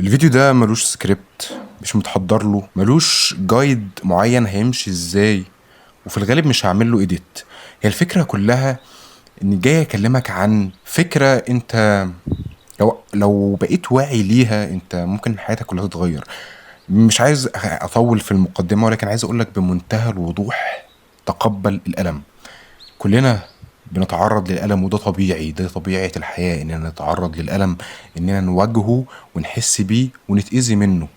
الفيديو ده ملوش سكريبت، مش متحضر له، ملوش جايد معين هيمشي ازاي، وفي الغالب مش هعمل له ايديت. هي الفكرة كلها اني جاي اكلمك عن فكرة انت لو بقيت واعي ليها انت ممكن حياتك كلها تتغير. مش عايز اطول في المقدمة، ولكن عايز اقولك بمنتهى الوضوح: تقبل الألم. كلنا بنتعرض للألم، وده طبيعي، ده طبيعة الحياة إننا نتعرض للألم، إننا نواجهه ونحس بيه ونتأذي منه.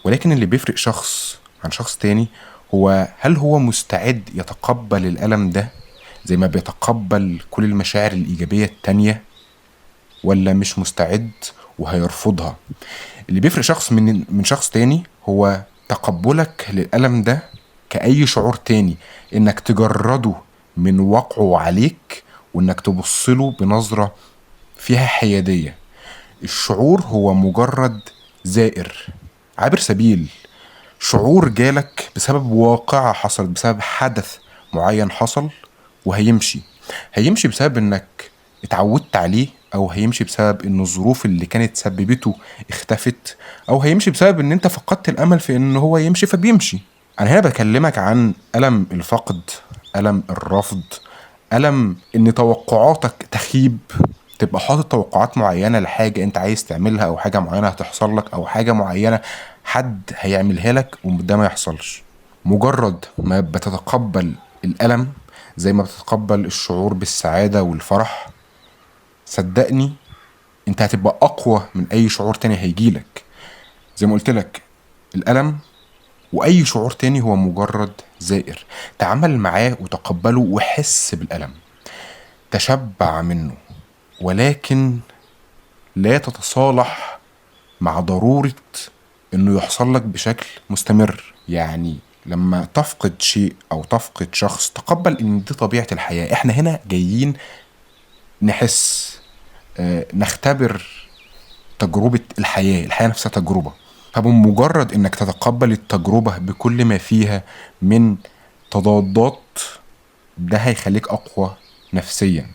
ولكن اللي بيفرق شخص عن شخص تاني هو هل هو مستعد يتقبل الألم ده زي ما بيتقبل كل المشاعر الإيجابية التانية، ولا مش مستعد وهيرفضها. اللي بيفرق شخص من شخص تاني هو تقبلك للألم ده كأي شعور تاني، إنك تجرده من وقعه عليك، وإنك تبصله بنظرة فيها حيادية. الشعور هو مجرد زائر، عابر سبيل. شعور جالك بسبب واقعة حصلت، بسبب حدث معين حصل، وهيمشي. هيمشي بسبب انك اتعودت عليه، او هيمشي بسبب ان الظروف اللي كانت سببته اختفت، او هيمشي بسبب ان انت فقدت الامل في ان هو يمشي فبيمشي. انا هنا بكلمك عن ألم الفقد، ألم الرفض، ألم ان توقعاتك تخيب، تبقى حاطط توقعات معينة لحاجة انت عايز تعملها، او حاجة معينة هتحصل لك، او حاجة معينة حد هيعملها لك وده ما يحصلش. مجرد ما بتتقبل الألم زي ما بتتقبل الشعور بالسعادة والفرح، صدقني انت هتبقى اقوى من اي شعور تاني هيجيلك. زي ما قلت لك، الألم واي شعور تاني هو مجرد زائر. تعامل معاه وتقبله وحس بالألم، تشبع منه، ولكن لا تتصالح مع ضرورة انه يحصل لك بشكل مستمر. يعني لما تفقد شيء او تفقد شخص، تقبل ان دي طبيعة الحياة. احنا هنا جايين نحس، نختبر تجربة الحياة نفسها تجربة. فبمجرد انك تتقبل التجربة بكل ما فيها من تضادات، ده هيخليك اقوى نفسيا.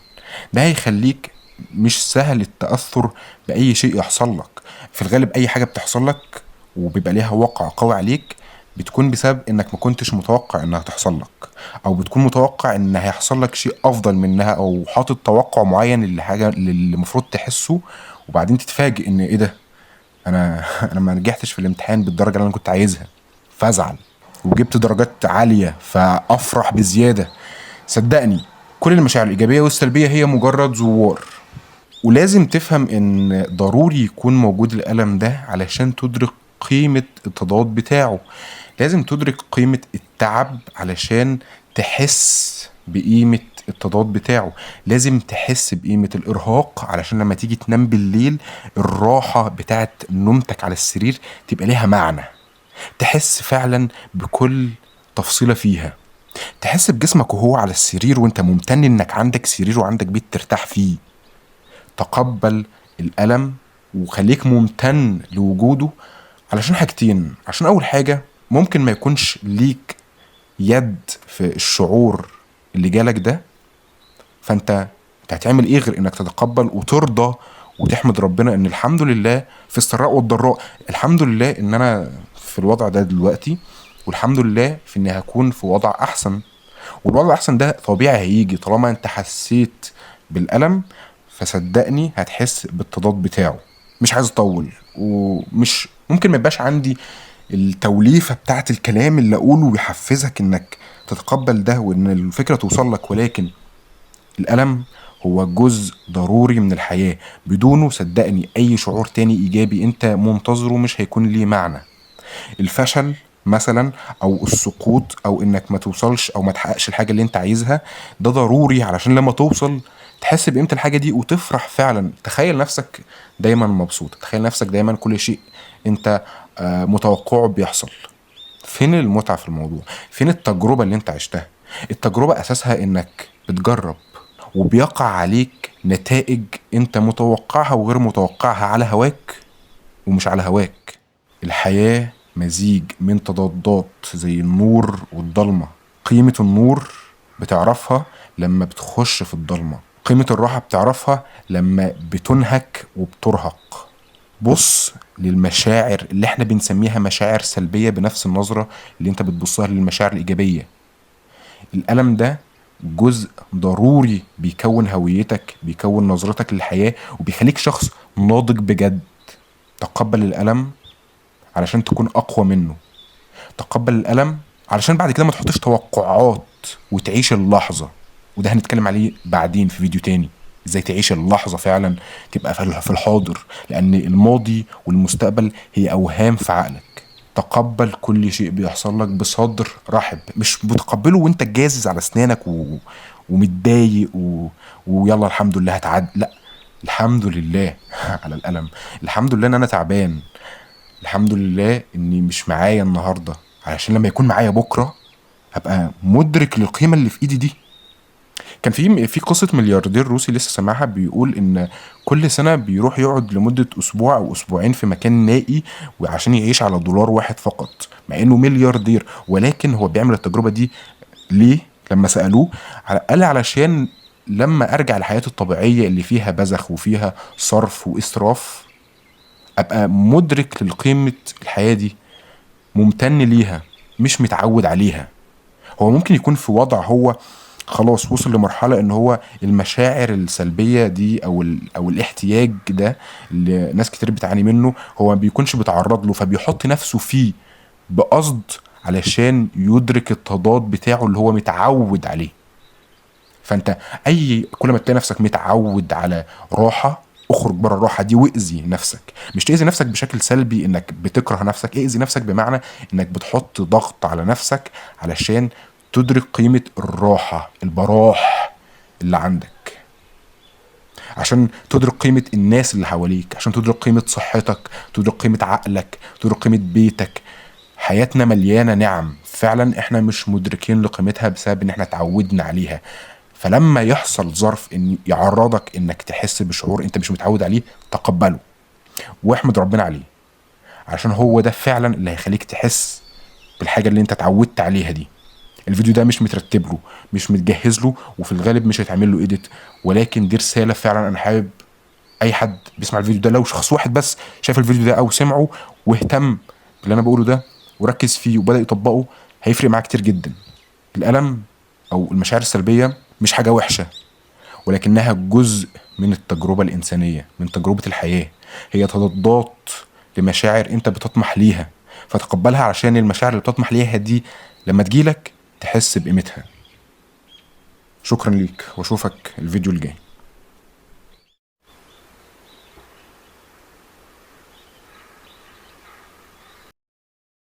ده هيخليك مش سهل التأثر بأي شيء يحصل لك. في الغالب أي حاجة بتحصل لك وبيبقى ليها وقع قوي عليك، بتكون بسبب انك ما كنتش متوقع انها تحصل لك، او بتكون متوقع ان هيحصل لك شيء افضل منها، او حاطط توقع معين للحاجة اللي المفروض تحسه، وبعدين تتفاجئ ان ايه ده، انا انا ما نجحتش في الامتحان بالدرجة اللي انا كنت عايزها، فازعل. وجبت درجات عالية فافرح بزيادة. صدقني، كل المشاعر الإيجابية والسلبية هي مجرد زوار. ولازم تفهم إن ضروري يكون موجود الألم ده علشان تدرك قيمة التضاد بتاعه. لازم تدرك قيمة التعب علشان تحس بقيمة التضاد بتاعه. لازم تحس بقيمة الإرهاق علشان لما تيجي تنام بالليل، الراحة بتاعت نومتك على السرير تبقى ليها معنى. تحس فعلا بكل تفصيلة فيها. تحس بجسمك وهو على السرير وانت ممتن انك عندك سرير وعندك بيت ترتاح فيه. تقبل الألم وخليك ممتن لوجوده علشان حاجتين. عشان أول حاجة، ممكن ما يكونش ليك يد في الشعور اللي جالك ده، فانت هتعمل ايه غير انك تتقبل وترضى وتحمد ربنا ان الحمد لله في السراء والضراء. الحمد لله ان انا في الوضع ده دلوقتي، والحمد لله في اني هكون في وضع احسن. والوضع الاحسن ده طبيعي هيجي طالما انت حسيت بالألم. فصدقني هتحس بالتضاد بتاعه. مش عايز اطول، ومش ممكن ما يبقاش عندي التوليفة بتاعت الكلام اللي اقوله ويحفزك انك تتقبل ده وان الفكرة توصل لك، ولكن الألم هو جزء ضروري من الحياة. بدونه صدقني أي شعور تاني إيجابي أنت منتظره مش هيكون ليه معنى. الفشل مثلا، او السقوط، او انك ما توصلش او ما تحققش الحاجه اللي انت عايزها، ده ضروري علشان لما توصل تحس بقيمه الحاجه دي وتفرح فعلا. تخيل نفسك دايما مبسوط، تخيل نفسك دايما كل شيء انت متوقعه بيحصل. فين المتعه في الموضوع؟ فين التجربه اللي انت عشتها؟ التجربه اساسها انك بتجرب، وبيقع عليك نتائج انت متوقعها وغير متوقعها، على هواك ومش على هواك. الحياة مزيج من تضادات زي النور والضلمة. قيمة النور بتعرفها لما بتخش في الضلمة. قيمة الراحة بتعرفها لما بتنهك وبترهق. بص للمشاعر اللي احنا بنسميها مشاعر سلبية بنفس النظرة اللي انت بتبصها للمشاعر الإيجابية. الألم ده جزء ضروري بيكون هويتك، بيكون نظرتك للحياة، وبيخليك شخص ناضج بجد. تقبل الألم علشان تكون أقوى منه. تقبل الألم علشان بعد كده ما تحطش توقعات وتعيش اللحظة. وده هنتكلم عليه بعدين في فيديو تاني، ازاي تعيش اللحظة فعلا، تبقى في الحاضر، لأن الماضي والمستقبل هي أوهام في عقلك. تقبل كل شيء بيحصل لك بصدر رحب، مش متقبله وانت جازز على اسنانك ومتضايق ويلا الحمد لله هتعدي، لا. الحمد لله على الألم، الحمد لله ان انا تعبان، الحمد لله اني مش معايا النهارده، علشان لما يكون معايا بكره ابقى مدرك للقيمه اللي في ايدي دي. كان في قصه ملياردير روسي لسه سامعها، بيقول ان كل سنه بيروح يقعد لمده اسبوع او اسبوعين في مكان نائي وعشان يعيش على دولار واحد فقط، مع انه ملياردير. ولكن هو بيعمل التجربه دي ليه؟ لما سالوه قال علشان لما ارجع لحياتي الطبيعيه اللي فيها بذخ وفيها صرف واسراف، ابقى مدرك لقيمه الحياه دي، ممتن ليها، مش متعود عليها. هو ممكن يكون في وضع هو خلاص وصل لمرحلة ان هو المشاعر السلبية دي او الاحتياج ده اللي ناس كتير بتعاني منه، هو ما بيكونش بيتعرض له، فبيحط نفسه فيه بقصد علشان يدرك التضاد بتاعه اللي هو متعود عليه. فانت كل ما تلاقي نفسك متعود على راحه، اخرج بره الراحه دي واذي نفسك. مش تاذي نفسك بشكل سلبي انك بتكره نفسك، اذي نفسك بمعنى انك بتحط ضغط على نفسك علشان تدرك قيمه الراحه، البراح اللي عندك، عشان تدرك قيمه الناس اللي حواليك، عشان تدرك قيمه صحتك، تدرك قيمه عقلك، تدرك قيمه بيتك. حياتنا مليانه نعم فعلا احنا مش مدركين لقيمتها بسبب ان احنا اتعودنا عليها. فلما يحصل ظرف ان يعرضك انك تحس بشعور انت مش متعود عليه، تقبله واحمد ربنا عليه، عشان هو ده فعلا اللي هيخليك تحس بالحاجه اللي انت اتعودت عليها دي. الفيديو ده مش مترتب له، مش متجهز له، وفي الغالب مش هيتعمل له ايديت، ولكن دي رساله فعلا انا حابب اي حد بيسمع الفيديو ده، لو شخص واحد بس شاف الفيديو ده او سمعه واهتم باللي انا بقوله ده وركز فيه وبدأ يطبقه، هيفرق معاه كتير جدا. الألم أو المشاعر السلبية مش حاجة وحشة، ولكنها جزء من التجربة الإنسانية، من تجربة الحياة. هي تضادات لمشاعر أنت بتطمح ليها، فتقبلها علشان المشاعر اللي بتطمح ليها دي لما تجيلك تحس بقيمتها. شكرا ليك واشوفك الفيديو الجاي.